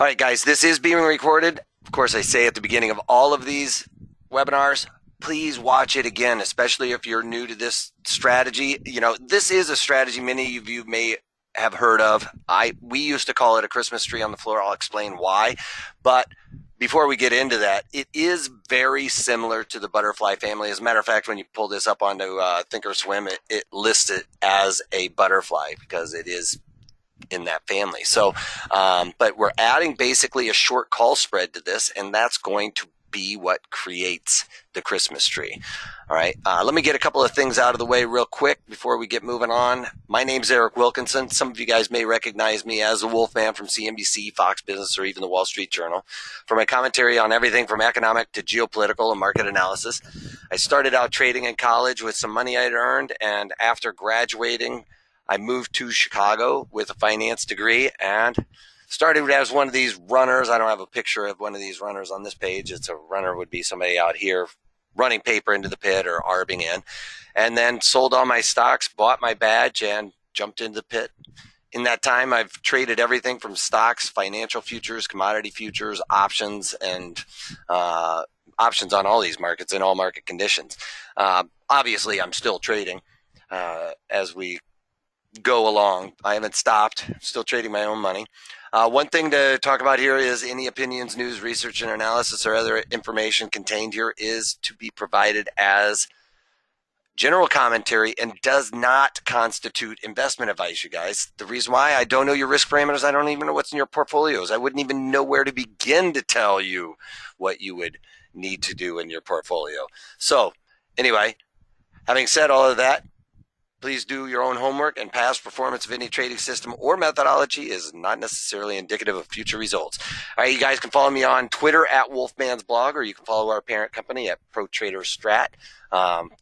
All right, guys, this is being recorded. Of course, I say at the beginning of all of these webinars, please watch it again, especially if you're new to this strategy. You know, this is a strategy many of you may have heard of. We used to call it a Christmas tree on the floor. I'll explain why. But before we get into that, it is very similar to the butterfly family. As a matter of fact, when you pull this up onto Thinkorswim, it lists it as a butterfly because it is in that family. So, but we're adding basically a short call spread to this, and that's going to be what creates the Christmas tree. All right. Let me get a couple of things out of the way real quick before we get moving on. My name's Eric Wilkinson. Some of you guys may recognize me as the Wolfman from CNBC, Fox Business, or even the Wall Street Journal for my commentary on everything from economic to geopolitical and market analysis. I started out trading in college with some money I'd earned, and after graduating, I moved to Chicago with a finance degree and started as one of these runners. I don't have a picture of one of these runners on this page. It's a runner would be somebody out here running paper into the pit or arbing in, and then sold all my stocks, bought my badge, and jumped into the pit. In that time, I've traded everything from stocks, financial futures, commodity futures, options, and options on all these markets in all market conditions. Obviously, I'm still trading as we go along. I haven't stopped. Still trading my own money. One thing to talk about here is any opinions, news, research, and analysis or other information contained here is to be provided as general commentary and does not constitute investment advice, you guys. The reason why I don't know your risk parameters, I don't even know what's in your portfolios. I wouldn't even know where to begin to tell you what you would need to do in your portfolio. So anyway, having said all of that, please do your own homework, and past performance of any trading system or methodology is not necessarily indicative of future results. All right, you guys can follow me on Twitter at Wolfman's Blog, or you can follow our parent company at ProTraderStrat.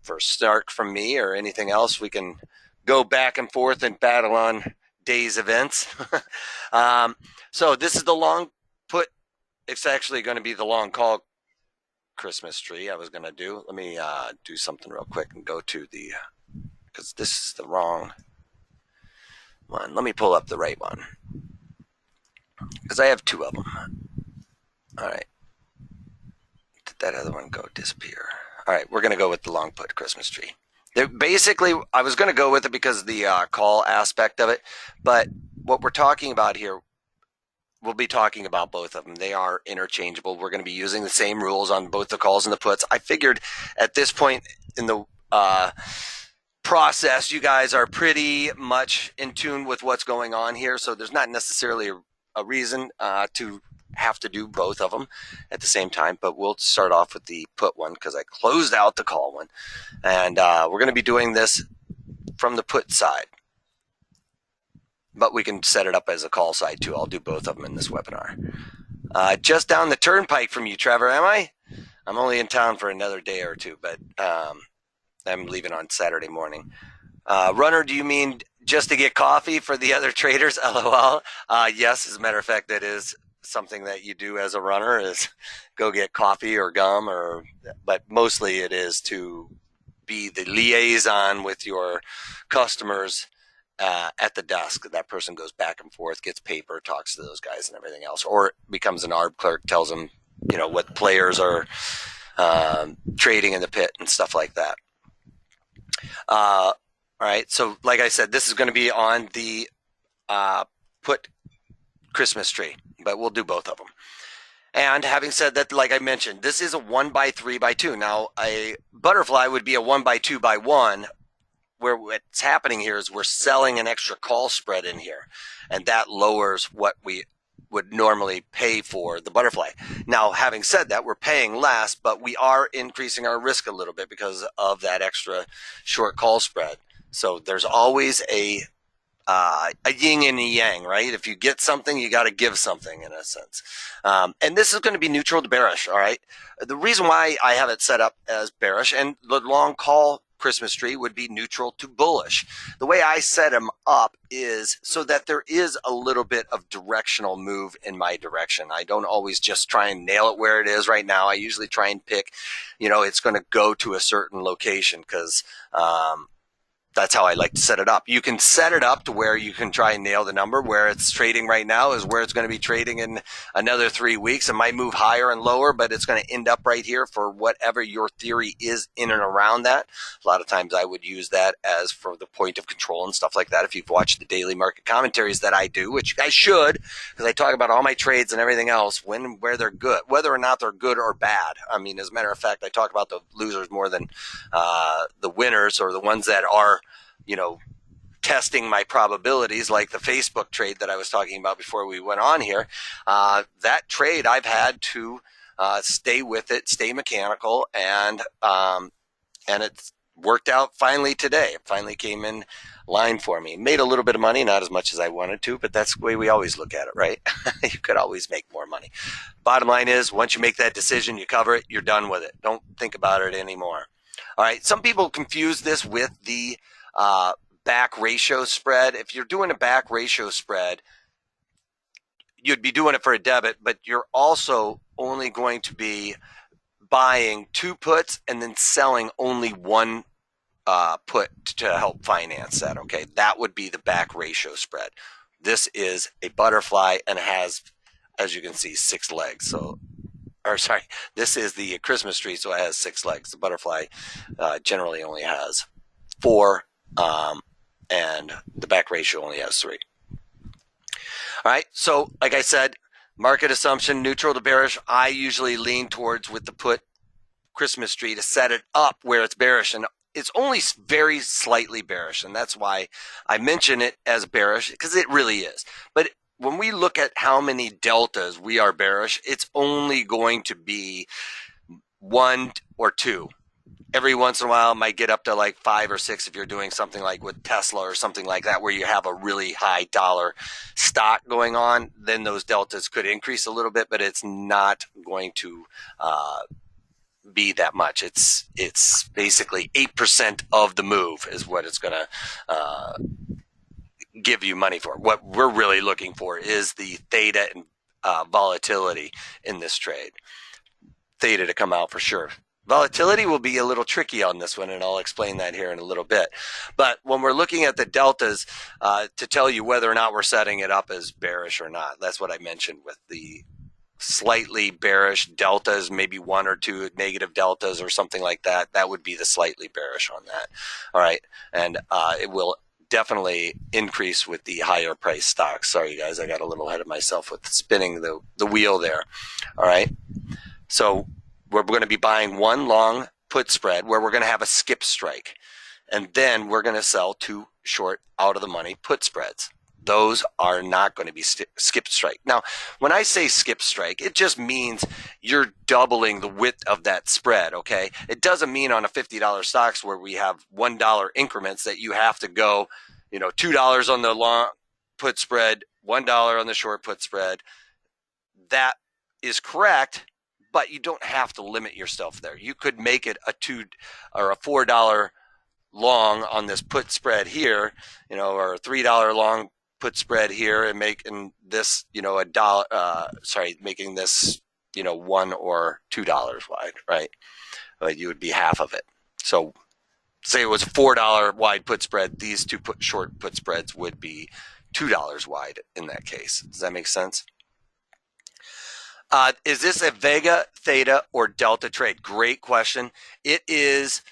For Stark from me or anything else, we can go back and forth and battle on day's events. So this is the long put. It's actually going to be the long call Christmas tree I was going to do. Let me do something real quick and go to the... because this is the wrong one. Let me pull up the right one because I have two of them. All right. Did that other one go disappear? All right, we're going to go with the long put Christmas tree. Basically, I was going to go with it because of the call aspect of it, but what we're talking about here, we'll be talking about both of them. They are interchangeable. We're going to be using the same rules on both the calls and the puts. I figured at this point in the process, you guys are pretty much in tune with what's going on here, so there's not necessarily a reason to have to do both of them at the same time, but we'll start off with the put one because I closed out the call one, and we're going to be doing this from the put side, but we can set it up as a call side too. I'll do both of them in this webinar. Just down the turnpike from you, Trevor, am I? I'm only in town for another day or two, but I'm leaving on Saturday morning. Runner, do you mean just to get coffee for the other traders? LOL. Yes, as a matter of fact, that is something that you do as a runner, is go get coffee or gum, but mostly it is to be the liaison with your customers at the desk. That person goes back and forth, gets paper, talks to those guys and everything else, or becomes an ARB clerk, tells them, what players are trading in the pit and stuff like that. All right, so like I said, this is going to be on the put Christmas tree, but we'll do both of them. And having said that, like I mentioned, this is a 1x3x2. Now, a butterfly would be a 1x2x1, where what's happening here is we're selling an extra call spread in here, and that lowers what we would normally pay for the butterfly. Now, having said that, we're paying less, but we are increasing our risk a little bit because of that extra short call spread. So there's always a yin and a yang, right? If you get something, you got to give something in a sense. And this is going to be neutral to bearish, all right? The reason why I have it set up as bearish, and the long call Christmas tree would be neutral to bullish. The way I set them up is so that there is a little bit of directional move in my direction. I don't always just try and nail it where it is right now. I usually try and pick, it's going to go to a certain location because that's how I like to set it up. You can set it up to where you can try and nail the number. Where it's trading right now is where it's going to be trading in another 3 weeks. It might move higher and lower, but it's going to end up right here for whatever your theory is in and around that. A lot of times I would use that as for the point of control and stuff like that. If you've watched the daily market commentaries that I do, which I should, because I talk about all my trades and everything else, when and where they're good, whether or not they're good or bad. I mean, as a matter of fact, I talk about the losers more than the winners, or the ones that are, testing my probabilities, like the Facebook trade that I was talking about before we went on here. That trade, I've had to stay with it, stay mechanical, and it's worked out finally today. It finally came in line for me. Made a little bit of money, not as much as I wanted to, but that's the way we always look at it, right? You could always make more money. Bottom line is, once you make that decision, you cover it, you're done with it. Don't think about it anymore. All right, some people confuse this with the back ratio spread. If you're doing a back ratio spread, you'd be doing it for a debit, but you're also only going to be buying 2 puts and then selling only 1 put to help finance that, okay? That would be the back ratio spread. This is a butterfly and has, as you can see, 6 legs. This is the Christmas tree, so it has 6 legs. The butterfly generally only has 4, and the back ratio only has 3. All right, so like I said, market assumption, neutral to bearish. I usually lean towards with the put Christmas tree to set it up where it's bearish, and it's only very slightly bearish, and that's why I mention it as bearish, because it really is. But when we look at how many deltas we are bearish, it's only going to be 1 or 2. Every once in a while, it might get up to like 5 or 6 if you're doing something like with Tesla or something like that, where you have a really high dollar stock going on. Then those deltas could increase a little bit, but it's not going to be that much. It's basically 8% of the move is what it's going to give you money for. What we're really looking for is the theta and volatility in this trade. Theta to come out for sure. Volatility will be a little tricky on this one, and I'll explain that here in a little bit. But when we're looking at the deltas to tell you whether or not we're setting it up as bearish or not, that's what I mentioned with the slightly bearish deltas, maybe 1 or 2 negative deltas or something like that. That would be the slightly bearish on that. All right, and it will definitely increase with the higher price stocks. Sorry, guys, I got a little ahead of myself with spinning the wheel there. All right, so we're going to be buying 1 long put spread where we're going to have a skip strike, and then we're going to sell 2 short out of the money put spreads. Those are not going to be skip strike. Now, when I say skip strike, it just means you're doubling the width of that spread, okay? It doesn't mean on a $50 stocks where we have $1 increments that you have to go, $2 on the long put spread, $1 on the short put spread. That is correct, but you don't have to limit yourself there. You could make it a $2 or a $4 long on this put spread here, or a $3 long put spread here, and making this, making this, $1 or $2 wide, right? But you would be half of it. So say it was a $4 wide put spread, these 2 short put spreads would be $2 wide in that case. Does that make sense? Is this a Vega, Theta, or Delta trade? Great question. It is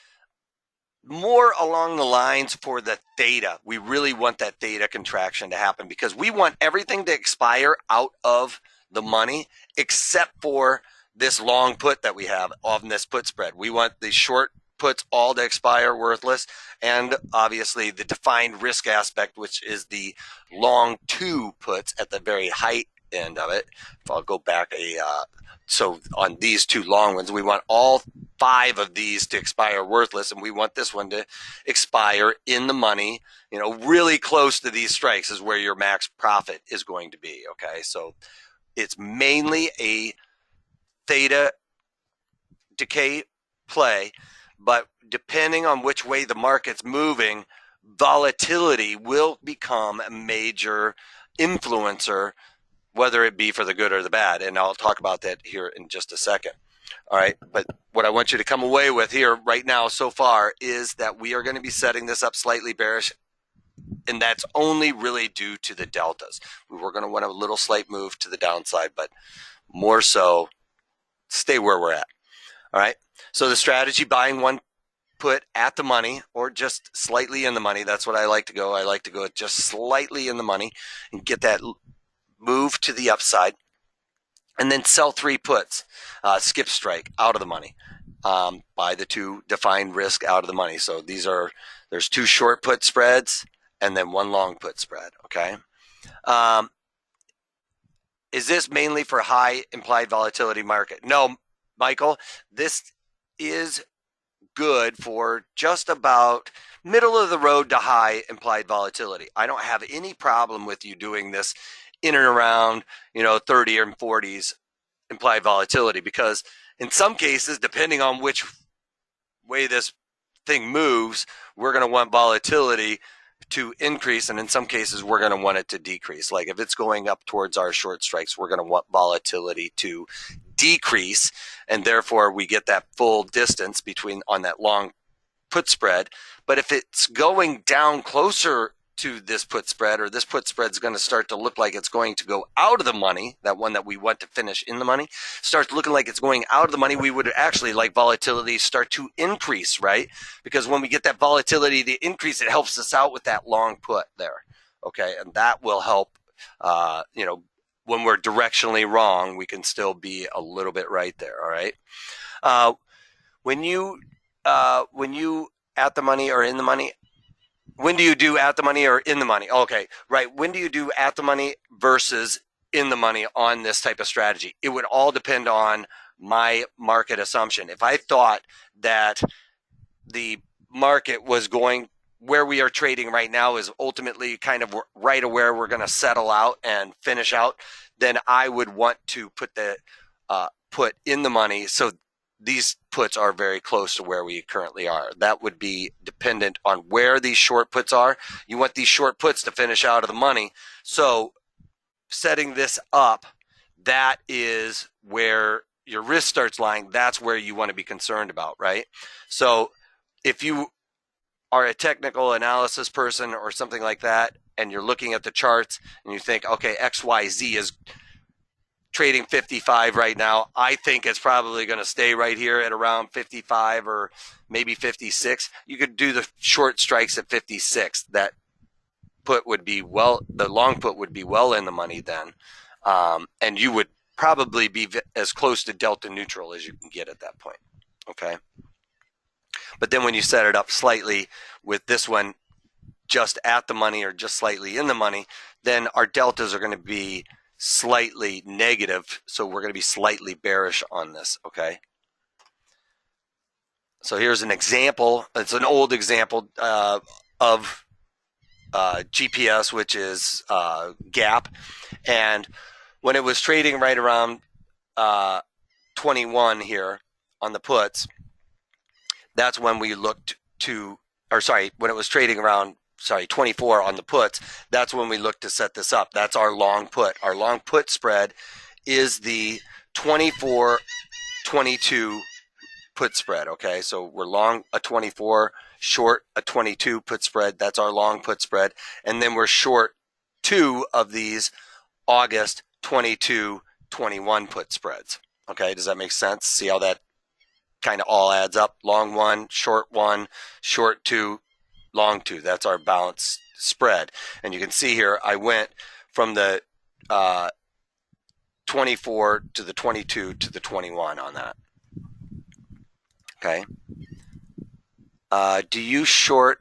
more along the lines for the theta. We really want that theta contraction to happen because we want everything to expire out of the money except for this long put that we have on this put spread. We want the short puts all to expire worthless, and obviously the defined risk aspect, which is the long 2 puts at the very height end of it. If I'll go back so on these 2 long ones, we want all 5 of these to expire worthless, and we want this one to expire in the money. Really close to these strikes is where your max profit is going to be. Okay, so it's mainly a theta decay play, but depending on which way the market's moving, volatility will become a major influencer, whether it be for the good or the bad. And I'll talk about that here in just a second. All right. But what I want you to come away with here right now so far is that we are going to be setting this up slightly bearish. And that's only really due to the deltas. We were going to want a little slight move to the downside, but more so stay where we're at. All right. So the strategy, buying one put at the money or just slightly in the money. That's what I like to go. I like to go just slightly in the money and get that move to the upside. And then sell 3 puts, skip strike out of the money. Buy the 2 defined risk out of the money. So there's 2 short put spreads and then 1 long put spread. Okay. Is this mainly for high implied volatility market? No, Michael, this is good for just about middle of the road to high implied volatility. I don't have any problem with you doing this in and around, 30 or 40s implied volatility, because in some cases, depending on which way this thing moves, we're going to want volatility to increase, and in some cases we're going to want it to decrease. Like if it's going up towards our short strikes, we're going to want volatility to decrease, and therefore we get that full distance between on that long put spread. But if it's going down closer to this put spread, or this put spread is going to start to look like it's going to go out of the money, that one that we want to finish in the money starts looking like it's going out of the money, we would actually like volatility start to increase, right? Because when we get that volatility to increase, it helps us out with that long put there. Okay. And that will help, when we're directionally wrong, we can still be a little bit right there. All right. When you at the money or in the money, when do you do at the money or in the money? Okay, right. When do you do at the money versus in the money on this type of strategy? It would all depend on my market assumption. If I thought that the market was going where we are trading right now is ultimately kind of right where we're going to settle out and finish out, then I would want to put the put in the money. So these puts are very close to where we currently are. That would be dependent on where these short puts are. You want these short puts to finish out of the money. So setting this up, that is where your risk starts lying. That's where you want to be concerned about, right? So if you are a technical analysis person or something like that, and you're looking at the charts and you think, okay, XYZ is trading 55 right now. I think it's probably going to stay right here at around 55 or maybe 56. You could do the short strikes at 56. That put would be the long put would be well in the money then. And you would probably be as close to delta neutral as you can get at that point. Okay. But then when you set it up slightly with this one just at the money or just slightly in the money, then our deltas are going to be slightly negative, so we're going to be slightly bearish on this. Okay, so here's an example. It's an old example of GPS, which is gap, and when it was trading right around 21 here on the puts, that's when we looked to, or sorry, when it was trading around 24 on the puts, that's when we look to set this up. That's our long put. Our long put spread is the 24-22 put spread. Okay, so we're long a 24, short a 22 put spread. That's our long put spread. And then we're short 2 of these August 22-21 put spreads. Okay, does that make sense? See how that kind of all adds up? Long 1, short 2, long 2. That's our balanced spread. And you can see here, I went from the 24 to the 22 to the 21 on that. Okay. Do you short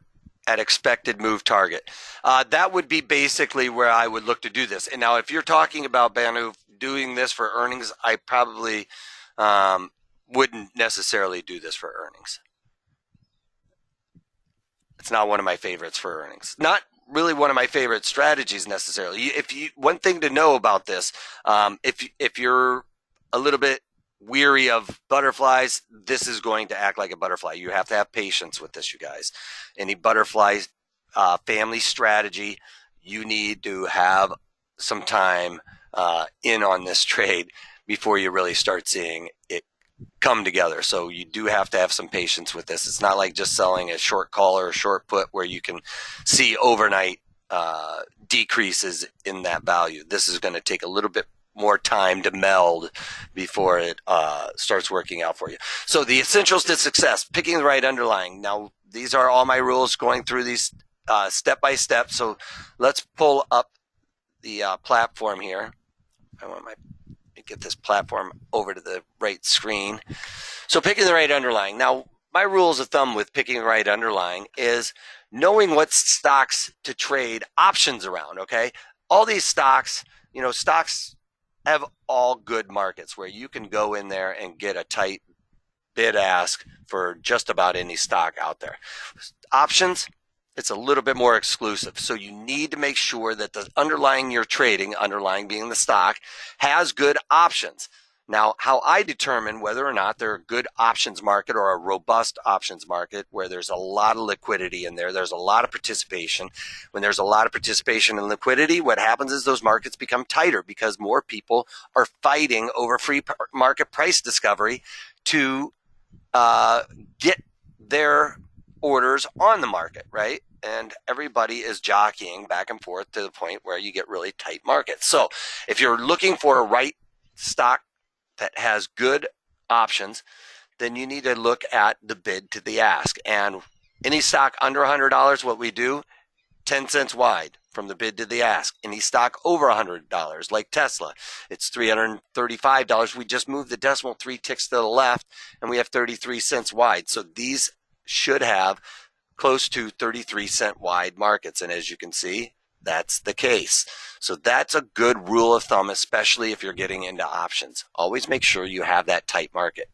at expected move target? That would be basically where I would look to do this. And now if you're talking about Banu doing this for earnings, I probably wouldn't necessarily do this for earnings. It's not one of my favorites for earnings. Not really one of my favorite strategies necessarily. One thing to know about this, if you're a little bit weary of butterflies, this is going to act like a butterfly. You have to have patience with this, you guys. Any butterfly family strategy, you need to have some time in on this trade before you really start seeing it come together. So you do have to have some patience with this. It's not like just selling a short call or a short put where you can see overnight decreases in that value. This is going to take a little bit more time to meld before it starts working out for you. So the essentials to success, picking the right underlying. Now, these are all my rules going through these step by step. So let's pull up the platform here. I want my get this platform over to the right screen. So picking the right underlying. Now, my rules of thumb with picking the right underlying is knowing what stocks to trade options around, okay? All these stocks, stocks have all good markets where you can go in there and get a tight bid ask for just about any stock out there. Options, it's a little bit more exclusive. So you need to make sure that the underlying you're trading, underlying being the stock, has good options. Now, how I determine whether or not they're a good options market or a robust options market where there's a lot of liquidity in there, there's a lot of participation. When there's a lot of participation and liquidity, what happens is those markets become tighter because more people are fighting over free market price discovery to get their orders on the market, right? And everybody is jockeying back and forth to the point where you get really tight markets. So if you're looking for a right stock that has good options, then you need to look at the bid to the ask. And any stock under $100, what we do, 10 cents wide from the bid to the ask. Any stock over $100, like Tesla, it's $335. We just moved the decimal 3 ticks to the left, and we have 33 cents wide. So these should have close to 33-cent wide markets. And as you can see, that's the case. So that's a good rule of thumb, especially if you're getting into options. Always make sure you have that tight market.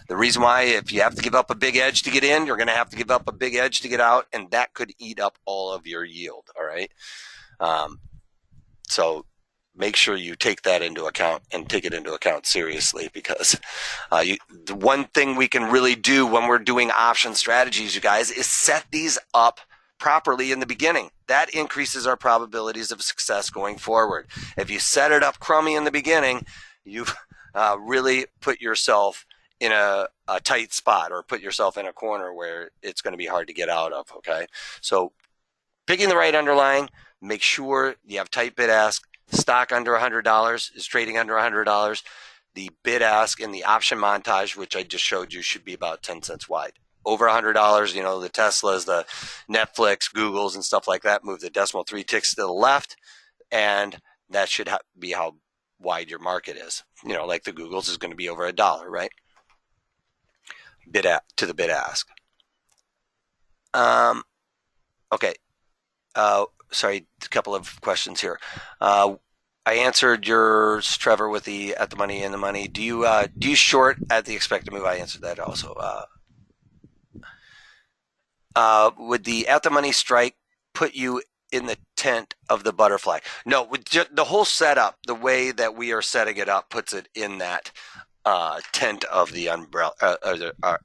The reason why, if you have to give up a big edge to get in, you're going to have to give up a big edge to get out, and that could eat up all of your yield, all right? So make sure you take that into account and take it into account seriously, because the one thing we can really do when we're doing option strategies, you guys, is set these up properly in the beginning. That increases our probabilities of success going forward. If you set it up crummy in the beginning, you've really put yourself in a tight spot, or put yourself in a corner where it's going to be hard to get out of, okay? So picking the right underlying, make sure you have tight bid ask. Stock under $100 is trading under $100. The bid ask in the option montage, which I just showed you, should be about 10 cents wide. Over $100, the Teslas, the Netflix, Googles, and stuff like that, move the decimal 3 ticks to the left, and that should be how wide your market is. Like the Googles is going to be over $1, right? To the bid ask. Okay. Sorry, a couple of questions here. I answered yours, Trevor, with the at the money, in the money. Do you short at the expected move? I answered that also. Would the at the money strike put you in the tent of the butterfly? No, the whole setup, the way that we are setting it up, puts it in that tent of the umbrella,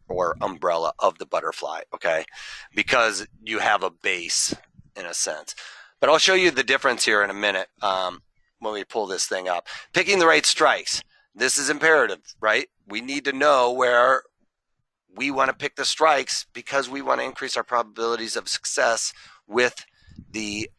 or umbrella of the butterfly, okay? Because you have a base in a sense. But I'll show you the difference here in a minute when we pull this thing up. Picking the right strikes. This is imperative, right? We need to know where we want to pick the strikes because we want to increase our probabilities of success with the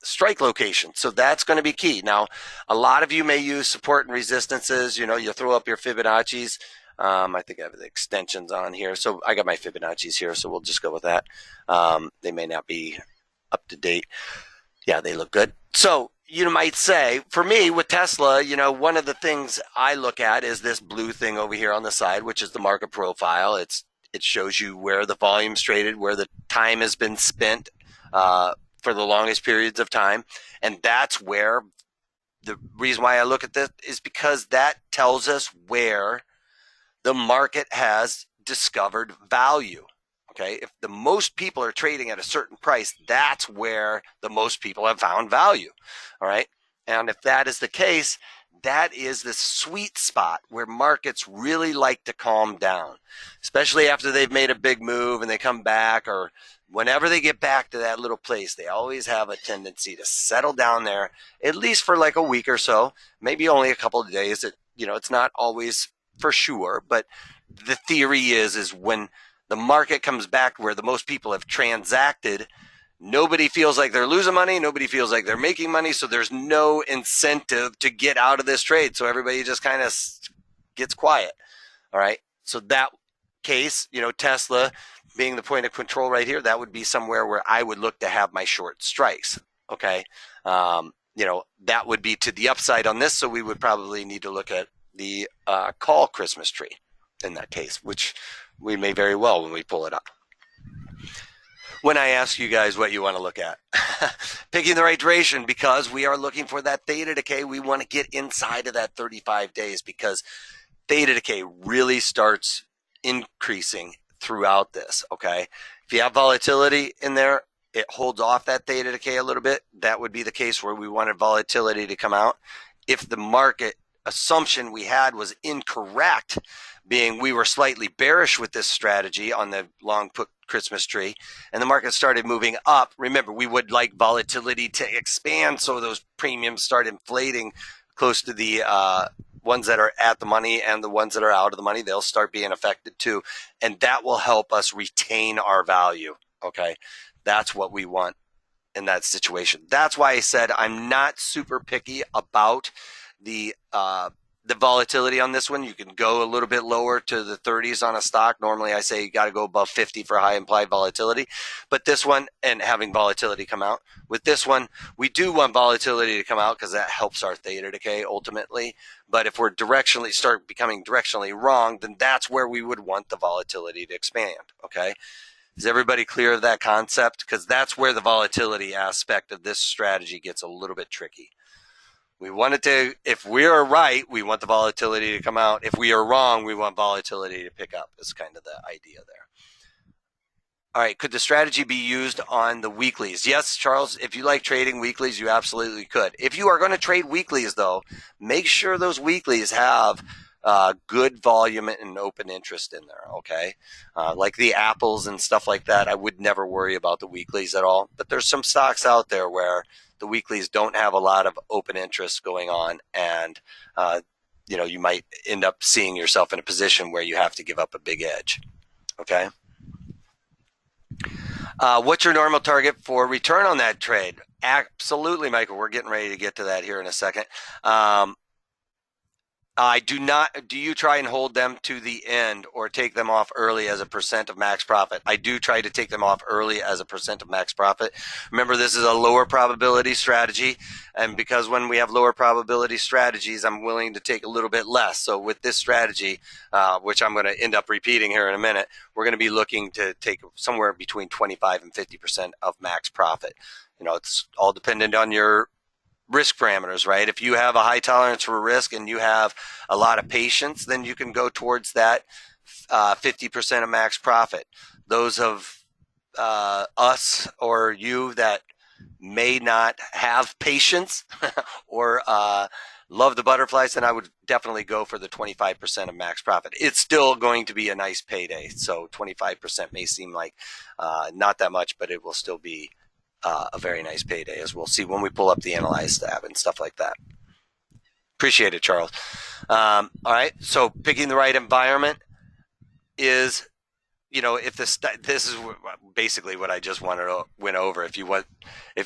strike location. So that's going to be key. Now, a lot of you may use support and resistances. You throw up your Fibonacci's. I think I have the extensions on here. So I got my Fibonacci's here, so we'll just go with that. They may not be up to date. Yeah, they look good. So you might say, for me with Tesla, one of the things I look at is this blue thing over here on the side, which is the market profile. It shows you where the volume's traded, where the time has been spent for the longest periods of time. And that's where the reason why I look at this is because that tells us where the market has discovered value. Okay, if the most people are trading at a certain price, that's where the most people have found value. All right, and if that is the case, that is the sweet spot where markets really like to calm down, especially after they've made a big move and they come back, or whenever they get back to that little place, they always have a tendency to settle down there, at least for like a week or so, maybe only a couple of days. It's not always for sure, but the theory is when the market comes back where the most people have transacted, nobody feels like they're losing money. Nobody feels like they're making money. So there's no incentive to get out of this trade. So everybody just kind of gets quiet. All right. So that case, Tesla being the point of control right here, that would be somewhere where I would look to have my short strikes. Okay. That would be to the upside on this. So we would probably need to look at the call Christmas tree in that case, which we may very well when we pull it up. When I ask you guys what you want to look at, picking the right duration, because we are looking for that theta decay. We want to get inside of that 35 days because theta decay really starts increasing throughout this. Okay. If you have volatility in there, it holds off that theta decay a little bit. That would be the case where we wanted volatility to come out. If the market assumption we had was incorrect, being we were slightly bearish with this strategy on the long put Christmas tree, and the market started moving up. Remember, we would like volatility to expand so those premiums start inflating close to the ones that are at the money, and the ones that are out of the money, they'll start being affected too. And that will help us retain our value. Okay. That's what we want in that situation. That's why I said I'm not super picky about the volatility on this one. You can go a little bit lower to the 30s on a stock. Normally I say you got to go above 50 for high implied volatility, but this one, and having volatility come out with this one, we do want volatility to come out because that helps our theta decay ultimately. But if we're start becoming directionally wrong, then that's where we would want the volatility to expand. Okay. Is everybody clear of that concept? Because that's where the volatility aspect of this strategy gets a little bit tricky. We want it to, if we are right, we want the volatility to come out. If we are wrong, we want volatility to pick up. Is kind of the idea there. All right, could the strategy be used on the weeklies? Yes, Charles, if you like trading weeklies, you absolutely could. If you are going to trade weeklies, though, make sure those weeklies have good volume and open interest in there, okay? Like the Apples and stuff like that, I would never worry about the weeklies at all. But there's some stocks out there where the weeklies don't have a lot of open interest going on, and you might end up seeing yourself in a position where you have to give up a big edge, okay? What's your normal target for return on that trade? Absolutely, Michael. We're getting ready to get to that here in a second. I do not. Do you try and hold them to the end or take them off early as a percent of max profit? I do try to take them off early as a percent of max profit. Remember, this is a lower probability strategy. And because when we have lower probability strategies, I'm willing to take a little bit less. So with this strategy, which I'm going to end up repeating here in a minute, we're going to be looking to take somewhere between 25 and 50% of max profit. It's all dependent on your risk parameters, right? If you have a high tolerance for risk and you have a lot of patience, then you can go towards that 50% of max profit. Those of us or you that may not have patience or love the butterflies, then I would definitely go for the 25% of max profit. It's still going to be a nice payday. So 25% may seem like not that much, but it will still be a very nice payday, as we'll see when we pull up the Analyze tab and stuff like that. Appreciate it, Charles. All right, so picking the right environment is, if this is basically what I just went over. If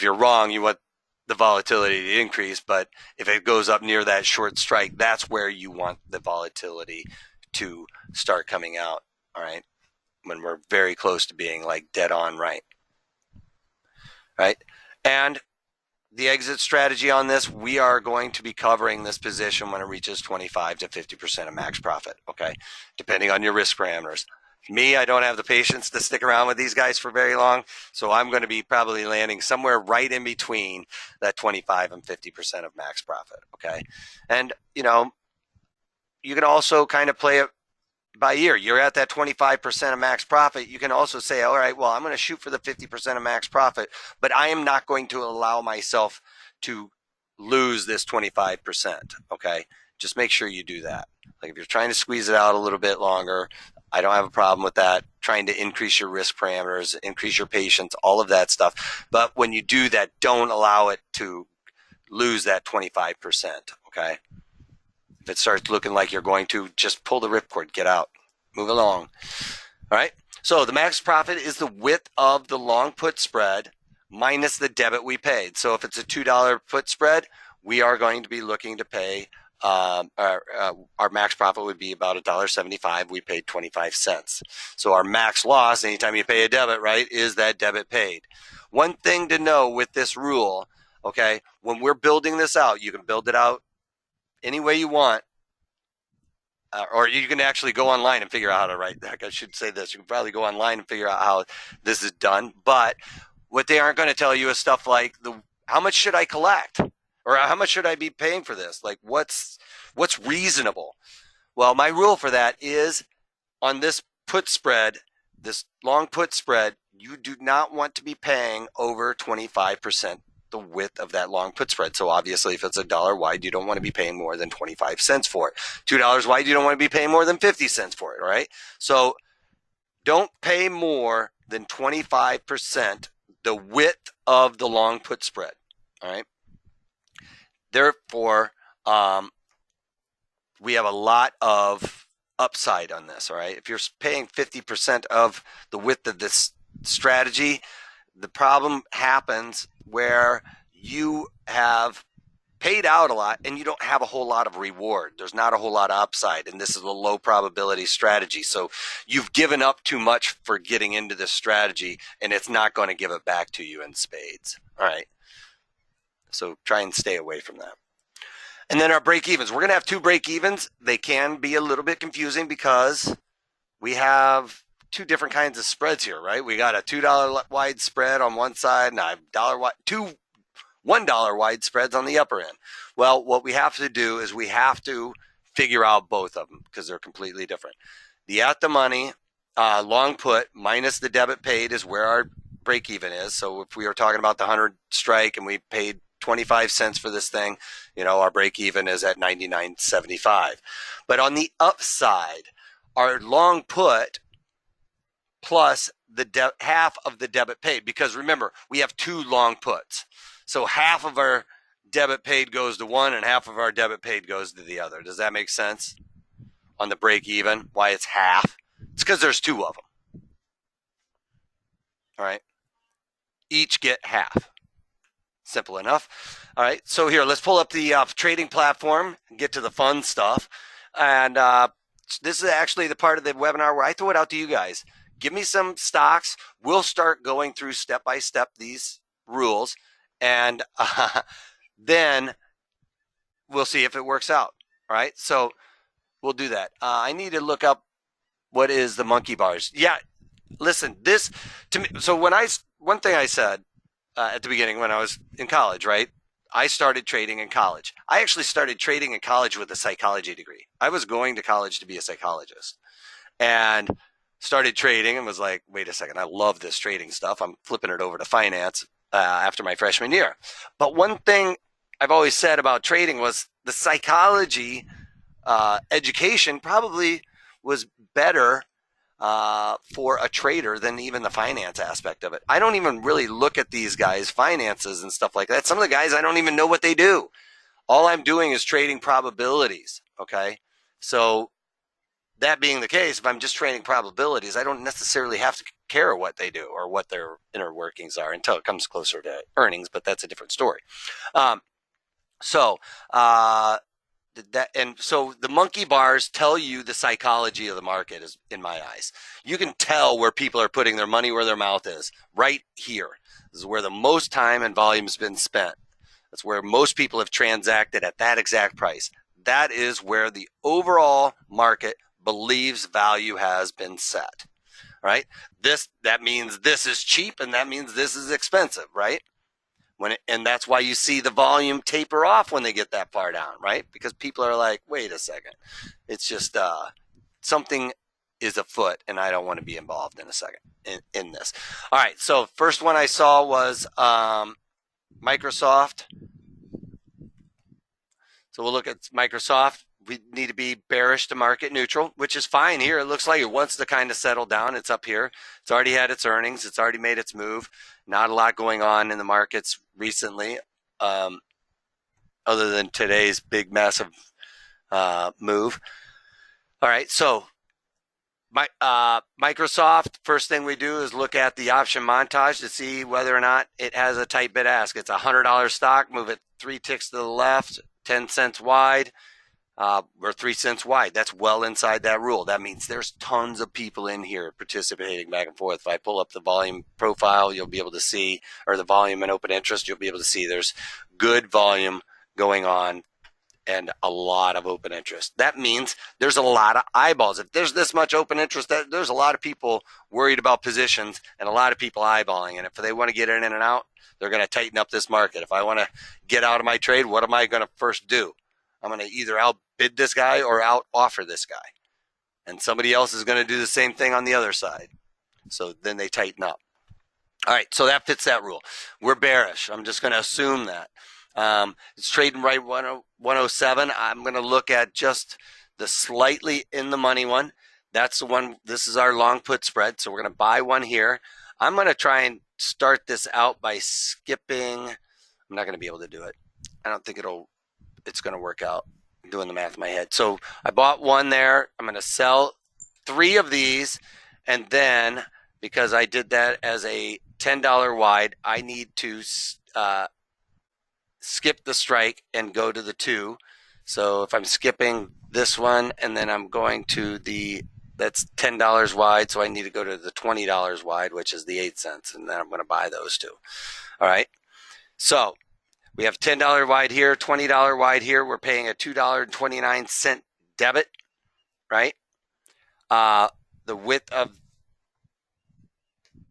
you're wrong, you want the volatility to increase, but if it goes up near that short strike, that's where you want the volatility to start coming out. All right, when we're very close to being like dead on right. Right. And the exit strategy on this, we are going to be covering this position when it reaches 25 to 50% of max profit. Okay. Depending on your risk parameters. Me, I don't have the patience to stick around with these guys for very long. So I'm going to be probably landing somewhere right in between that 25 and 50% of max profit. Okay. And, you can also kind of play it by year. You're at that 25% of max profit. You can also say, all right, well, I'm going to shoot for the 50% of max profit, but I am not going to allow myself to lose this 25%. Okay. Just make sure you do that. Like if you're trying to squeeze it out a little bit longer, I don't have a problem with that. Trying to increase your risk parameters, increase your patience, all of that stuff. But when you do that, don't allow it to lose that 25%. Okay. If it starts looking like you're going to, just pull the ripcord, get out. Move along. All right. So the max profit is the width of the long put spread minus the debit we paid. So if it's a $2 put spread, we are going to be looking to pay our max profit would be about $1.75. We paid 25 cents. So our max loss, anytime you pay a debit, right, is that debit paid. One thing to know with this rule, okay, when we're building this out, you can build it out any way you want. Or you can actually go online and figure out how to write that. I should say this. You can probably go online and figure out how this is done. But what they aren't going to tell you is stuff like how much should I collect? Or how much should I be paying for this? Like what's reasonable? Well, my rule for that is on this put spread, this long put spread, you do not want to be paying over 25% the width of that long put spread. So obviously if it's $1 wide, you don't want to be paying more than 25 cents for it. $2 wide, you don't want to be paying more than 50 cents for it, all right? So don't pay more than 25% the width of the long put spread, all right? Therefore, we have a lot of upside on this, all right? If you're paying 50% of the width of this strategy, the problem happens where you have paid out a lot and you don't have a whole lot of reward. There's not a whole lot of upside, and this is a low probability strategy. So you've given up too much for getting into this strategy, and it's not going to give it back to you in spades, all right? So try and stay away from that. And then our break evens. We're going to have two break evens. They can be a little bit confusing because we have two different kinds of spreads here, right? We got a $2 wide spread on one side and a two $1 wide spreads on the upper end. Well, what we have to do is we have to figure out both of them because they're completely different. The at the money long put minus the debit paid is where our break even is. So if we were talking about the 100 strike and we paid 25 cents for this thing, our break even is at 99.75. But on the upside, our long put plus the half of the debit paid, because remember, we have two long puts. So half of our debit paid goes to one and half of our debit paid goes to the other. Does that make sense? On the break even, why it's half? It's because there's two of them. All right. Each get half. Simple enough. All right. So here, let's pull up the trading platform and get to the fun stuff. And this is actually the part of the webinar where I throw it out to you guys. Give me some stocks. We'll start going through step by step these rules. And then we'll see if it works out. All right. So we'll do that. I need to look up what is the monkey bars. Yeah. Listen, this to me. So one thing I said at the beginning when I was in college, right? I started trading in college. I actually started trading in college with a psychology degree. I was going to college to be a psychologist and started trading and was like, wait a second, I love this trading stuff. I'm flipping it over to finance after my freshman year. But one thing I've always said about trading was the psychology education probably was better for a trader than even the finance aspect of it. I don't even really look at these guys' finances and stuff like that. Some of the guys, I don't even know what they do. All I'm doing is trading probabilities, okay? So that being the case, if I'm just trading probabilities, I don't necessarily have to care what they do or what their inner workings are until it comes closer to earnings, but that's a different story. So the monkey bars tell you the psychology of the market is, in my eyes. You can tell where people are putting their money where their mouth is right here. This is where the most time and volume has been spent. That's where most people have transacted at that exact price. That is where the overall market believes value has been set, right? That means this is cheap and that means this is expensive, right? And that's why you see the volume taper off when they get that far down, right? Because people are like, wait a second. It's just something is afoot and I don't want to be involved in a second in this. All right, so first one I saw was Microsoft. So we'll look at Microsoft. We need to be bearish to market neutral, which is fine here. It looks like it wants to kind of settle down. It's up here. It's already had its earnings. It's already made its move. Not a lot going on in the markets recently, other than today's big, massive move. All right, so Microsoft, first thing we do is look at the option montage to see whether or not it has a tight bid ask. It's a $100 stock. Move it 3 ticks to the left, 10 cents wide. We're 3 cents wide. That's well inside that rule. That means there's tons of people in here participating back and forth. If I pull up the volume profile, you'll be able to see, or the volume and open interest, you'll be able to see there's good volume going on and a lot of open interest. That means there's a lot of eyeballs. If there's this much open interest, there's a lot of people worried about positions and a lot of people eyeballing. And if they want to get in and out, they're going to tighten up this market. If I want to get out of my trade, what am I going to first do? I'm going to either outbid this guy or out offer this guy. And somebody else is going to do the same thing on the other side. So then they tighten up. All right, so that fits that rule. We're bearish. I'm just going to assume that. It's trading right 107. I'm going to look at just the slightly in the money one. That's the one. This is our long put spread. So we're going to buy one here. I'm going to try and start this out by skipping. I'm not going to be able to do it. I don't think it's going to work out. I'm doing the math in my head. So I bought one there. I'm going to sell 3 of these. And then because I did that as a $10 wide, I need to skip the strike and go to the 2. So if I'm skipping this one and then I'm going to that's $10 wide, so I need to go to the $20 wide, which is the 8 cents, and then I'm going to buy those 2. All right. So we have $10 wide here, $20 wide here. We're paying a $2.29 debit, right? The width of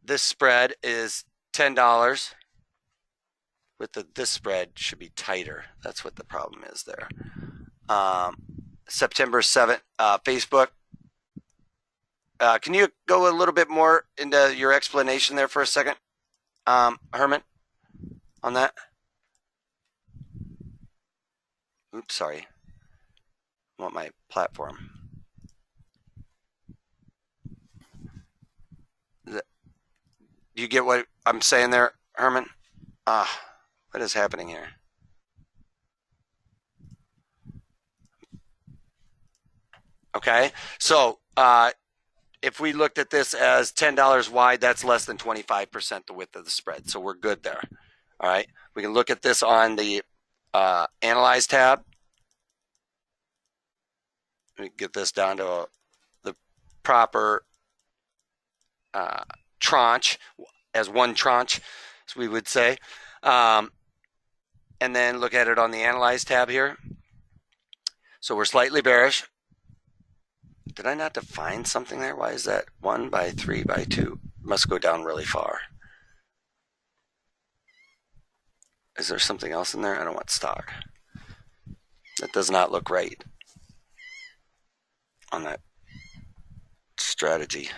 this spread is $10. With this spread should be tighter. That's what the problem is there. September 7th, Facebook. Can you go a little bit more into your explanation there for a second, Herman, on that? Oops, sorry. I want my platform. Do you get what I'm saying there, Herman? What is happening here? Okay, so if we looked at this as $10 wide, that's less than 25% the width of the spread. So we're good there. All right, we can look at this on the Analyze tab. Let me get this down to the proper tranche, as one tranche, as we would say. And then look at it on the Analyze tab here. So we're slightly bearish. Did I not define something there? Why is that 1 by 3 by 2? Must go down really far. Is there something else in there? I don't want stock. That does not look right on that strategy.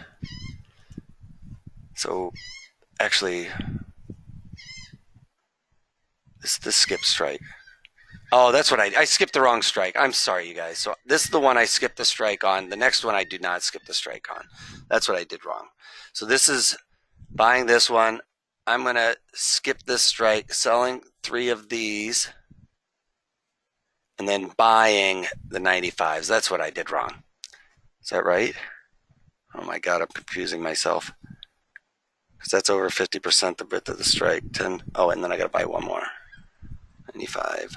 So actually, this skip strike. Oh, that's what I skipped the wrong strike. I'm sorry, you guys. So this is the one I skipped the strike on. The next one I do not skip the strike on. That's what I did wrong. So this is buying this one. I'm going to skip this strike, selling 3 of these, and then buying the 95s. That's what I did wrong. Is that right? Oh my God, I'm confusing myself. Because that's over 50% the width of the strike. 10. Oh, and then I got to buy one more. 95.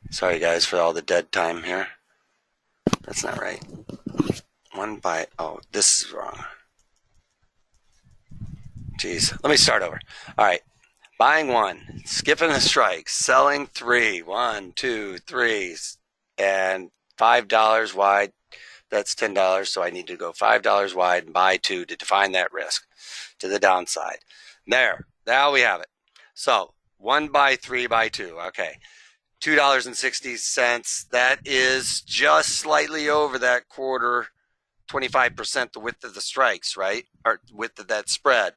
Sorry guys for all the dead time here. That's not right. 1 by, oh, this is wrong. Jeez, let me start over. All right, buying 1, skipping the strike, selling 3, 1, 2, 3, and $5 wide. That's $10, so I need to go $5 wide and buy 2 to define that risk to the downside. There, now we have it. So 1 by 3 by 2, okay. $2.60, that is just slightly over that quarter, 25% the width of the strikes, right? Or width of that spread.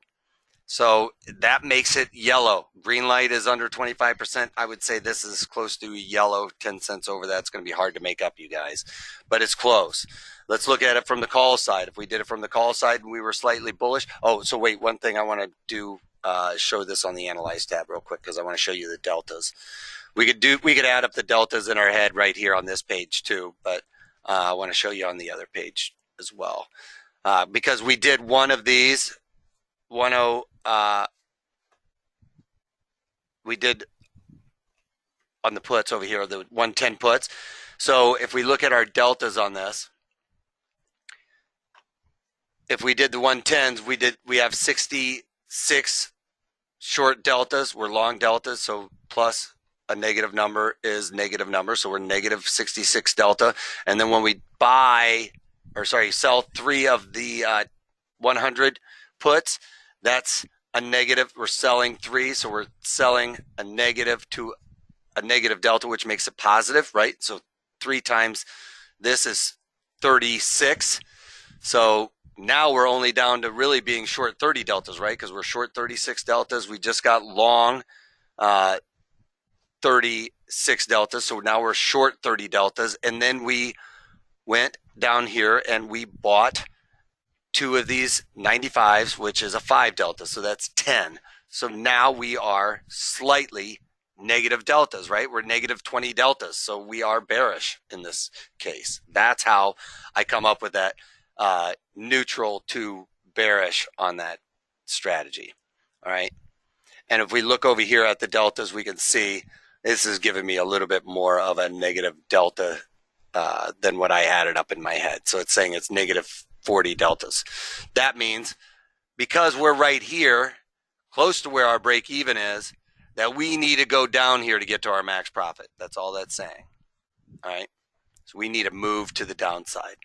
So that makes it yellow. Green light is under 25%. I would say this is close to yellow, 10 cents over that. It's going to be hard to make up, you guys, but it's close. Let's look at it from the call side. If we did it from the call side and we were slightly bullish. Oh, so wait, one thing I want to do, show this on the Analyze tab real quick because I want to show you the deltas. We could add up the deltas in our head right here on this page too, but I want to show you on the other page as well. Because we did one of these, we did on the puts over here, the 110 puts. So if we look at our deltas on this, if we did the 110s, we have 66 short deltas. We're long deltas, so plus a negative number is negative number, so we're negative 66 delta. And then when we sell 3 of the 100 puts, that's a negative. We're selling 3, so we're selling a negative to a negative delta, which makes it positive, right? So 3 times this is 36. So now we're only down to really being short 30 deltas, right? Because we're short 36 deltas. We just got long 36 deltas. So now we're short 30 deltas. And then we went down here and we bought 2 of these 95s, which is a 5 delta. So that's 10. So now we are slightly negative deltas, right? We're negative 20 deltas. So we are bearish in this case. That's how I come up with that neutral to bearish on that strategy. All right. And if we look over here at the deltas, we can see this is giving me a little bit more of a negative delta than what I had it up in my head. So it's saying it's negative 40 deltas. That means because we're right here, close to where our break even is, that we need to go down here to get to our max profit. That's all that's saying. All right. So we need to move to the downside.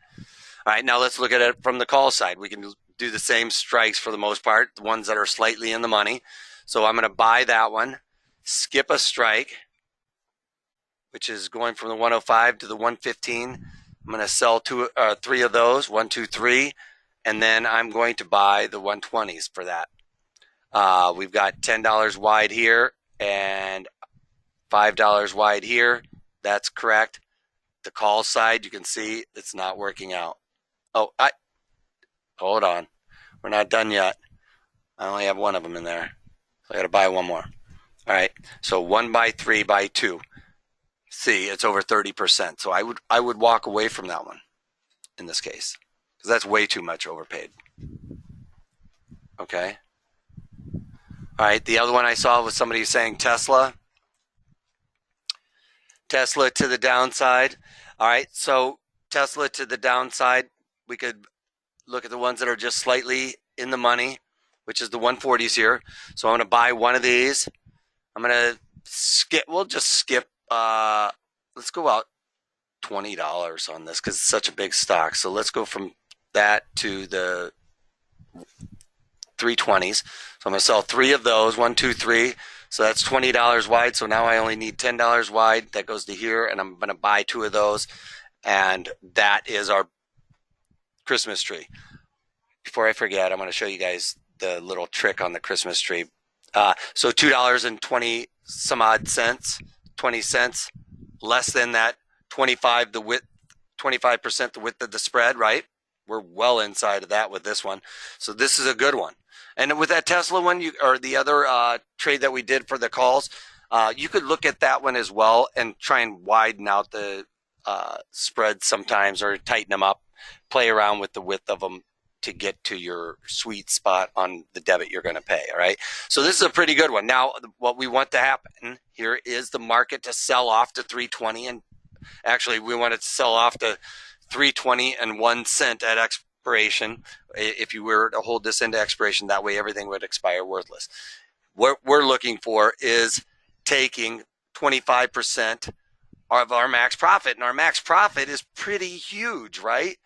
All right. Now let's look at it from the call side. We can do the same strikes for the most part, the ones that are slightly in the money. So I'm going to buy that one, skip a strike, which is going from the 105 to the 115. I'm going to sell 3 of those, 1, 2, 3, and then I'm going to buy the 120s for that. We've got $10 wide here and $5 wide here. That's correct. The call side, you can see it's not working out. Oh, hold on. We're not done yet. I only have 1 of them in there. So I got to buy 1 more. All right. So 1 by 3 by 2. See, it's over 30%. So I would walk away from that one in this case because that's way too much overpaid. Okay. All right. The other one I saw was somebody saying Tesla to the downside. All right. So Tesla to the downside, we could look at the ones that are just slightly in the money, which is the 140s here. So I'm going to buy 1 of these. I'm going to skip. We'll just skip. Let's go out $20 on this because it's such a big stock. So let's go from that to the 320s. So I'm going to sell 3 of those, 1, 2, 3. So that's $20 wide. So now I only need $10 wide. That goes to here, and I'm going to buy 2 of those. And that is our Christmas tree. Before I forget, I'm going to show you guys the little trick on the Christmas tree. So $2.20 some odd cents, 20 cents, less than that 25% the width of the spread, right? We're well inside of that with this one. So this is a good one. And with that Tesla one, or the other trade that we did for the calls, you could look at that one as well and try and widen out the spread sometimes or tighten them up, play around with the width of them to get to your sweet spot on the debit you're going to pay. All right. So this is a pretty good one. Now, what we want to happen here is the market to sell off to 320. And actually, we want it to sell off to 320 and 1 cent at expiration. If you were to hold this into expiration, that way everything would expire worthless. What we're looking for is taking 25% of our max profit. And our max profit is pretty huge, right?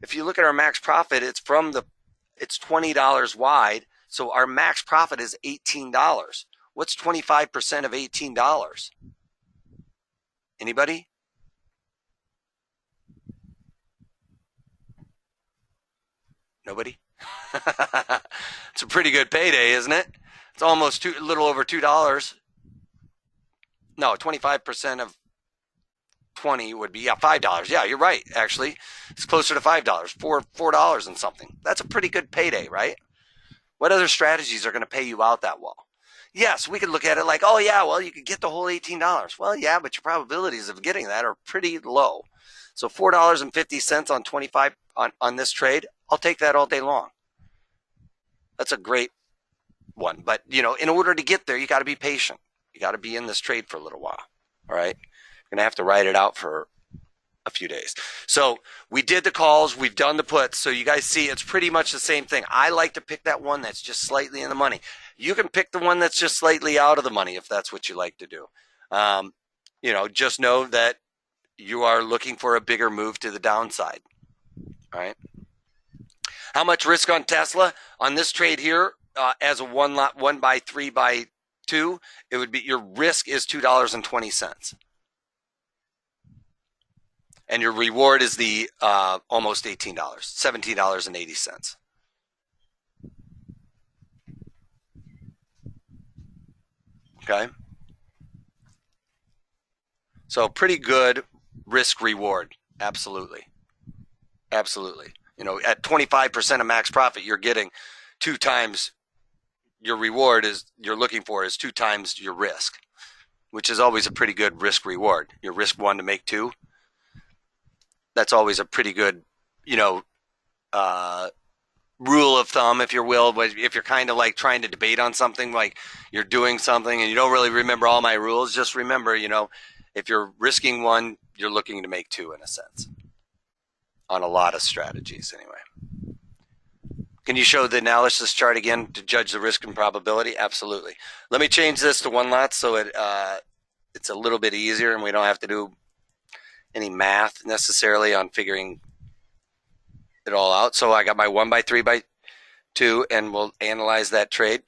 If you look at our max profit, it's $20 wide. So our max profit is $18. What's 25% of $18? Anybody? Nobody? It's a pretty good payday, isn't it? It's almost a little over $2. No, 25% of 20 would be $5. Yeah, you're right. Actually, it's closer to $5, $4 and something. That's a pretty good payday, right? What other strategies are going to pay you out that well? Yes, we could look at it like, oh yeah, well you could get the whole $18. Well, yeah, but your probabilities of getting that are pretty low. So $4.50 on 25 on this trade, I'll take that all day long. That's a great one. But in order to get there, you got to be patient. You got to be in this trade for a little while. All right. You're gonna have to ride it out for a few days. So we did the calls, we've done the puts. So you guys see it's pretty much the same thing. I like to pick that one that's just slightly in the money. You can pick the one that's just slightly out of the money if that's what you like to do. Just know that you are looking for a bigger move to the downside. All right. How much risk on Tesla on this trade here? As a 1x3x2, it would be, your risk is $2.20. And your reward is the almost $18, $17.80. Okay. So pretty good risk reward. Absolutely. Absolutely. At 25% of max profit, you're getting 2 times your reward you're looking for is 2 times your risk, which is always a pretty good risk reward. Your risk 1 to make 2. That's always a pretty good, rule of thumb, if you will. If you're kind of like trying to debate on something, like you're doing something and you don't really remember all my rules, just remember, if you're risking 1, you're looking to make 2 in a sense. On a lot of strategies, anyway. Can you show the analysis chart again to judge the risk and probability? Absolutely. Let me change this to 1 lot so it's a little bit easier and we don't have to do any math necessarily on figuring it all out. So I got my 1x3x2 and we'll analyze that trade.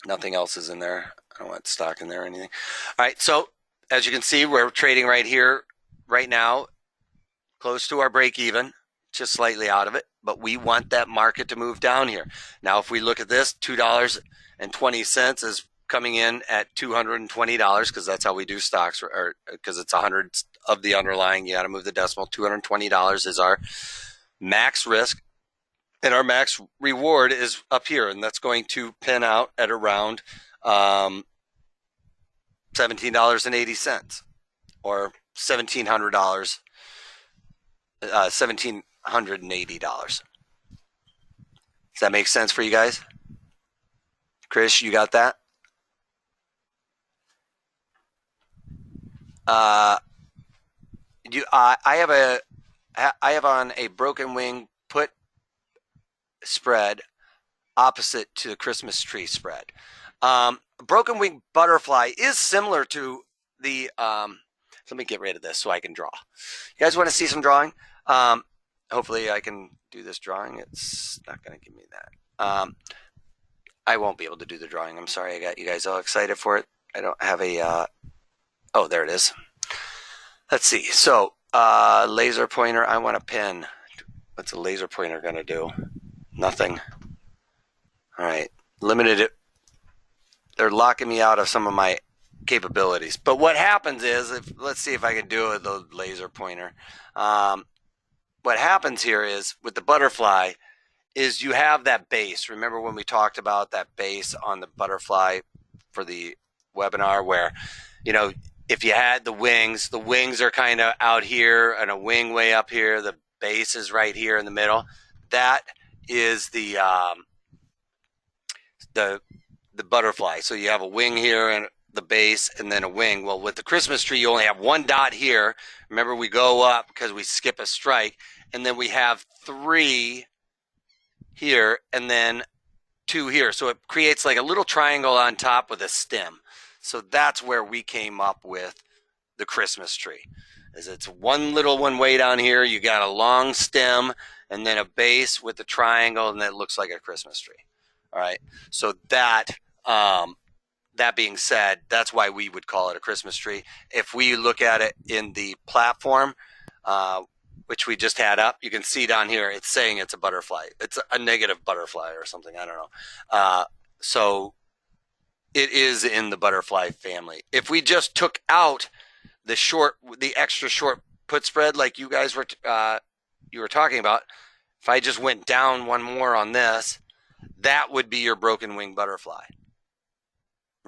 Nothing else is in there. I don't want stock in there or anything. All right, so as you can see, we're trading right here, right now, close to our break even, just slightly out of it, but we want that market to move down here. Now, if we look at this, $2.20 is coming in at $220 because that's how we do stocks, or because it's 100 of the underlying. You got to move the decimal. $220 is our max risk, and our max reward is up here, and that's going to pin out at around $17.80 or $1,700, $1,780. Does that make sense for you guys? Chris, you got that? I have on a broken wing put spread opposite to the Christmas tree spread. Broken wing butterfly is similar to the. Let me get rid of this so I can draw. You guys want to see some drawing? Hopefully I can do this drawing. It's not going to give me that. I won't be able to do the drawing. I'm sorry I got you guys all excited for it. I don't have a. Oh, there it is. Let's see. So, laser pointer, I want a pin. What's a laser pointer going to do? Nothing. All right. Limited it. They're locking me out of some of my capabilities. But what happens is, let's see if I can do it with the laser pointer. What happens here is, with the butterfly, is you have that base. Remember when we talked about that base on the butterfly for the webinar where, if you had the wings are kind of out here and a wing way up here. The base is right here in the middle. That is the butterfly. So you have a wing here and the base and then a wing. Well, with the Christmas tree, you only have 1 dot here. Remember, we go up because we skip a strike, and then we have 3 here and then 2 here. So it creates like a little triangle on top with a stem. So that's where we came up with the Christmas tree. It's one little one way down here. You got a long stem and then a base with a triangle, and that looks like a Christmas tree. All right. So that being said, that's why we would call it a Christmas tree. If we look at it in the platform, which we just had up, you can see down here, it's saying it's a butterfly. It's a negative butterfly or something. I don't know. So it is in the butterfly family. If we just took out the extra short put spread, like you guys were talking about, if I just went down one more on this, that would be your broken wing butterfly.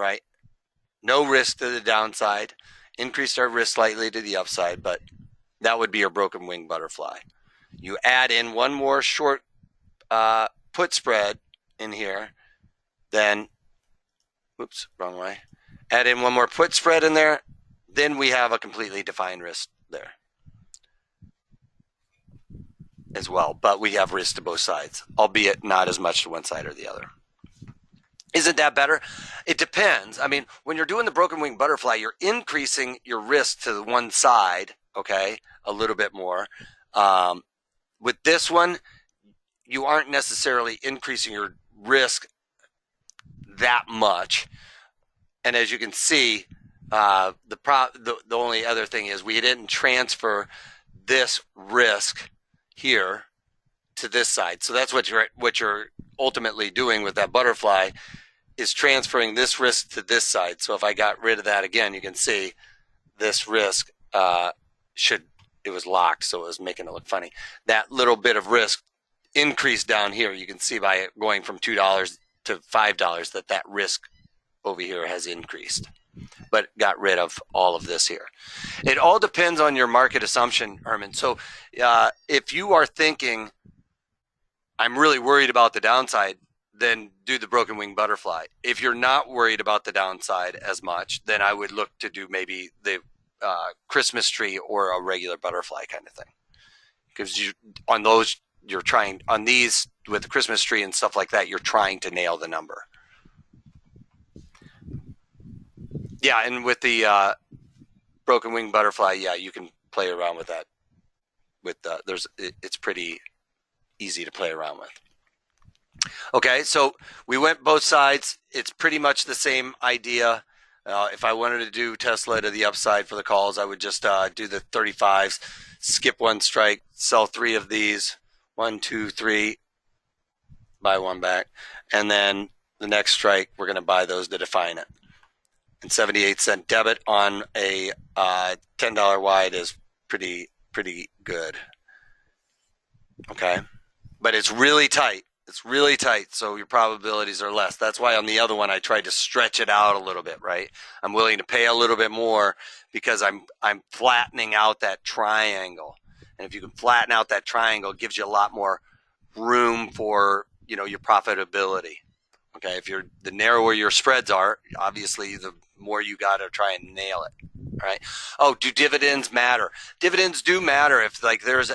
right? No risk to the downside. Increased our risk slightly to the upside, but that would be our broken wing butterfly. You add in one more short put spread in here, then, oops, wrong way. Add in one more put spread in there, then we have a completely defined risk there as well. But we have risk to both sides, albeit not as much to one side or the other. Isn't that better? It depends. I mean, when you're doing the broken wing butterfly, you're increasing your risk to the one side, okay, a little bit more. With this one, you aren't necessarily increasing your risk that much. And as you can see, the only other thing is we didn't transfer this risk here to this side. So that's what you're ultimately doing with that butterfly, is transferring this risk to this side. So if I got rid of that again, you can see this risk it was locked, so it was making it look funny. That little bit of risk increased down here. You can see by it going from $2 to $5 that risk over here has increased, but got rid of all of this here. It all depends on your market assumption, Herman. So if you are thinking, I'm really worried about the downside, then do the broken wing butterfly. If you're not worried about the downside as much, then I would look to do maybe the Christmas tree or a regular butterfly kind of thing. Because on these with the Christmas tree and stuff like that, you're trying to nail the number. Yeah, and with the broken wing butterfly, yeah, you can play around with that. It's pretty easy to play around with. Okay, so we went both sides. It's pretty much the same idea. If I wanted to do Tesla to the upside for the calls, I would just do the 35s, skip one strike, sell 3 of these, 1, 2, 3, buy one back, and then the next strike, we're going to buy those to define it. And 78-cent debit on a $10 wide is pretty good. Okay, but it's really tight. It's really tight, so your probabilities are less. That's why on the other one I tried to stretch it out a little bit, right? I'm willing to pay a little bit more because I'm flattening out that triangle. And if you can flatten out that triangle, it gives you a lot more room for, your profitability. Okay, the narrower your spreads are, obviously the more you got to try and nail it. All right. Oh, do dividends matter? Dividends do matter. If there's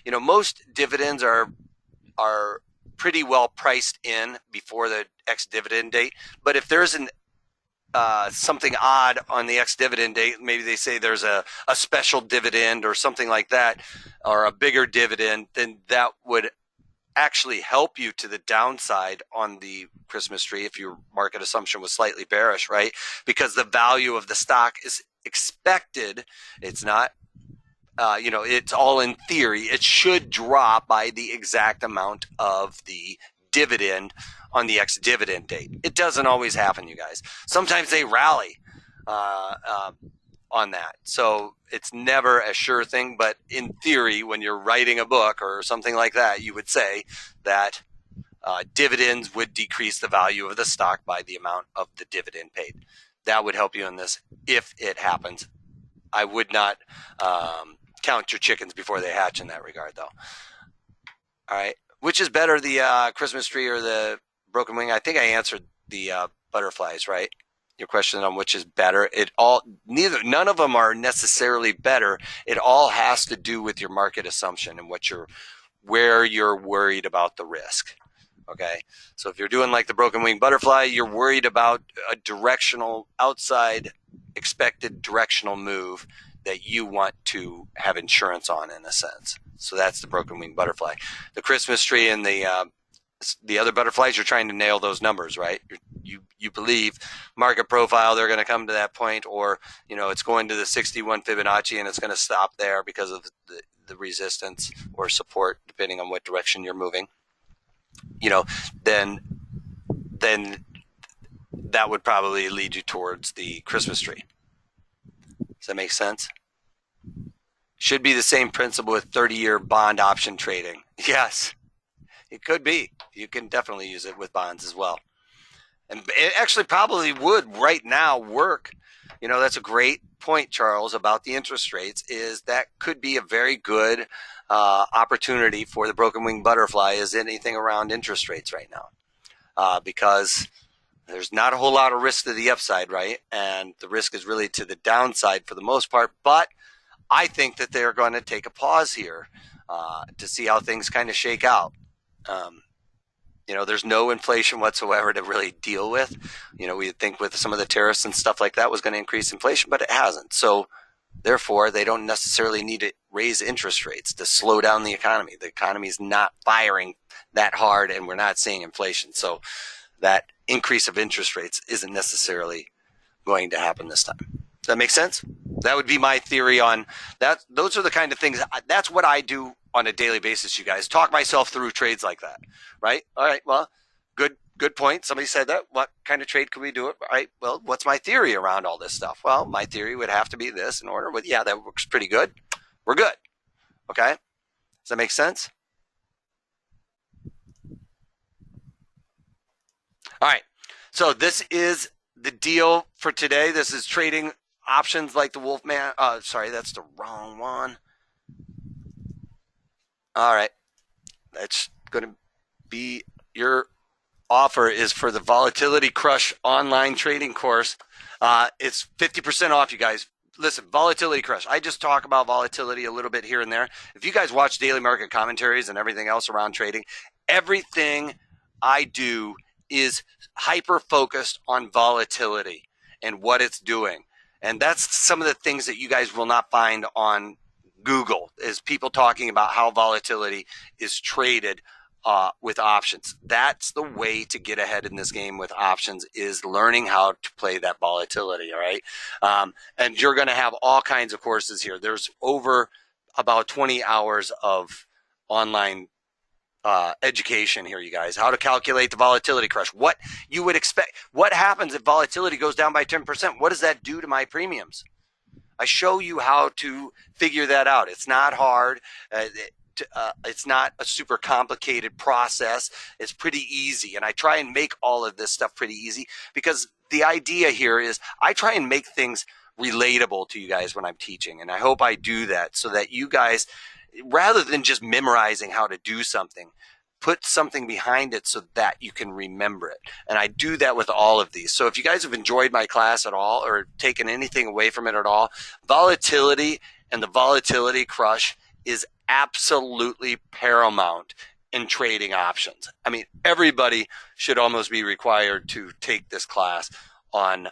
most dividends are pretty well priced in before the ex-dividend date. But if there's something odd on the ex-dividend date, maybe they say there's a special dividend or something like that, or a bigger dividend, then that would actually help you to the downside on the Christmas tree if your market assumption was slightly bearish, right? Because the value of the stock is expected. It's not it's all in theory. It should drop by the exact amount of the dividend on the ex-dividend date. It doesn't always happen, you guys. Sometimes they rally on that. So it's never a sure thing, but in theory, when you're writing a book or something like that, you would say that dividends would decrease the value of the stock by the amount of the dividend paid. That would help you in this if it happens. I would not count your chickens before they hatch in that regard, though. All right. Which is better, the Christmas tree or the broken wing? I think I answered the butterflies, right? Your question on which is better. None of them are necessarily better. It all has to do with your market assumption and where you're worried about the risk. Okay. So if you're doing like the broken wing butterfly, you're worried about a directional outside expected directional move that you want to have insurance on, in a sense. So that's the broken wing butterfly. The Christmas tree and the other butterflies, you're trying to nail those numbers, right? You believe market profile, they're going to come to that point, or it's going to the 61 Fibonacci and it's going to stop there because of the resistance or support, depending on what direction you're moving. Then that would probably lead you towards the Christmas tree. Does that make sense? Should be the same principle with 30-year bond option trading. Yes, it could be. You can definitely use it with bonds as well. And it actually probably would right now work. That's a great point, Charles, about the interest rates, is that could be a very good opportunity for the broken wing butterfly is anything around interest rates right now, because there's not a whole lot of risk to the upside, right? And the risk is really to the downside for the most part. But I think that they're going to take a pause here to see how things kind of shake out. There's no inflation whatsoever to really deal with. We think with some of the tariffs and stuff like that was going to increase inflation, but it hasn't. So therefore, they don't necessarily need to raise interest rates to slow down the economy. The economy is not firing that hard, and we're not seeing inflation. So that increase of interest rates isn't necessarily going to happen this time. Does that make sense? That would be my theory on that. Those are the kind of things. That's what I do on a daily basis, you guys. Talk myself through trades like that, right? All right, well, good point. Somebody said that. What kind of trade could we do? All right, well, what's my theory around all this stuff? Well, my theory would have to be this in order. But yeah, that works pretty good. We're good. Okay? Does that make sense? All right, so this is the deal for today. This is trading options like the Wolfman. Sorry, that's the wrong one. All right, that's going to be your offer is for the Volatility Crush online trading course. It's 50% off, you guys. Listen, Volatility Crush. I just talk about volatility a little bit here and there. If you guys watch daily market commentaries and everything else around trading, everything I do is hyper-focused on volatility and what it's doing. And that's some of the things that you guys will not find on Google, is people talking about how volatility is traded with options. That's the way to get ahead in this game with options, is learning how to play that volatility, all right? And you're going to have all kinds of courses here. There's over about 20 hours of online education here, you guys. How to calculate the volatility crush. What you would expect. What happens if volatility goes down by 10%? What does that do to my premiums? I show you how to figure that out. It's not hard. It's not a super complicated process. It's pretty easy. And I try and make all of this stuff pretty easy, because the idea here is I try and make things relatable to you guys when I'm teaching. And I hope I do that so that you guys, rather than just memorizing how to do something, put something behind it so that you can remember it. And I do that with all of these. So if you guys have enjoyed my class at all or taken anything away from it at all, volatility and the Volatility Crush is absolutely paramount in trading options. I mean, everybody should almost be required to take this class on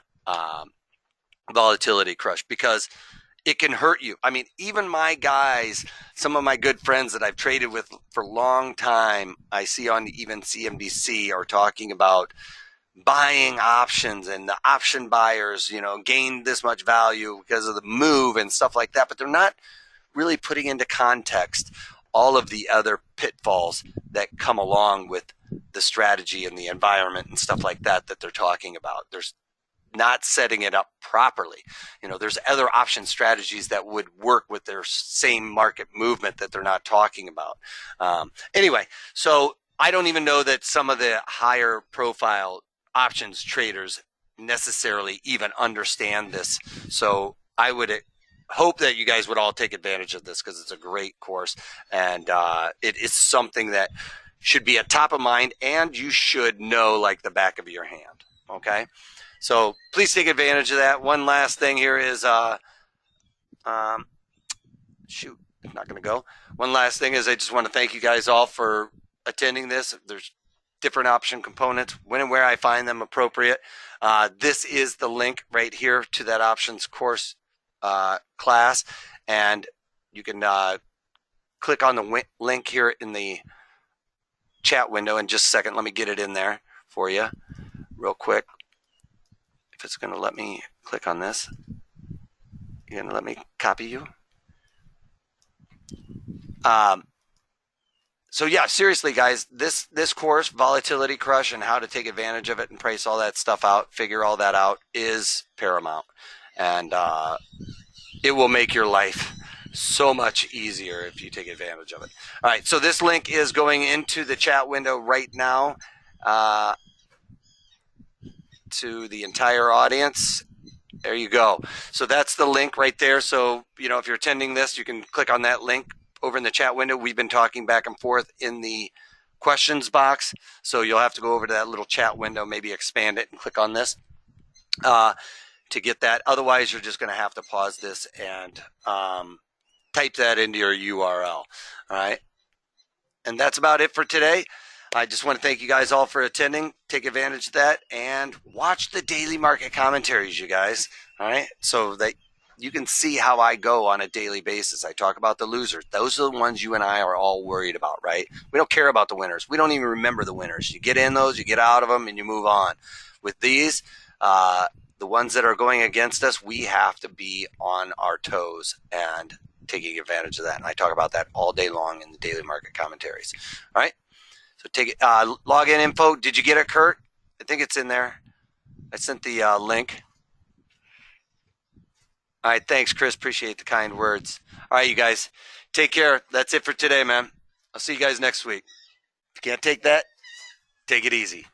Volatility Crush, because it can hurt you. I mean, even my guys, some of my good friends that I've traded with for a long time, I see on even CNBC are talking about buying options, and the option buyers, gained this much value because of the move and stuff like that. But they're not really putting into context all of the other pitfalls that come along with the strategy and the environment and stuff like that they're talking about. There's not setting it up properly. There's other option strategies that would work with their same market movement that they're not talking about. Anyway, so I don't even know that some of the higher profile options traders necessarily even understand this. So I would hope that you guys would all take advantage of this, because it's a great course, and it is something that should be at top of mind, and you should know like the back of your hand. Okay, so please take advantage of that. One last thing here is shoot, it's not going to go. One last thing is I just want to thank you guys all for attending this. There's different option components when and where I find them appropriate. This is the link right here to that options course class, and you can click on the link here in the chat window. In just a second, let me get it in there for you real quick. If it's going to let me click on this, you're going to let me copy you. So yeah, seriously guys, this course, Volatility Crush, and how to take advantage of it and price all that stuff out, figure all that out, is paramount. And it will make your life so much easier if you take advantage of it. All right, so this link is going into the chat window right now. to the entire audience. There you go. So that's the link right there. So, if you're attending this, you can click on that link over in the chat window. We've been talking back and forth in the questions box. So you'll have to go over to that little chat window, maybe expand it and click on this to get that. Otherwise, you're just going to have to pause this and type that into your URL. All right. And that's about it for today. I just want to thank you guys all for attending. Take advantage of that and watch the daily market commentaries, you guys. All right. So that you can see how I go on a daily basis. I talk about the losers. Those are the ones you and I are all worried about, right? We don't care about the winners. We don't even remember the winners. You get in those, you get out of them, and you move on. With these, the ones that are going against us, we have to be on our toes and taking advantage of that. And I talk about that all day long in the daily market commentaries. All right. So take it, login info. Did you get it, Kurt? I think it's in there. I sent the link. All right. Thanks, Chris. Appreciate the kind words. All right, you guys. Take care. That's it for today, man. I'll see you guys next week. If you can't take that, take it easy.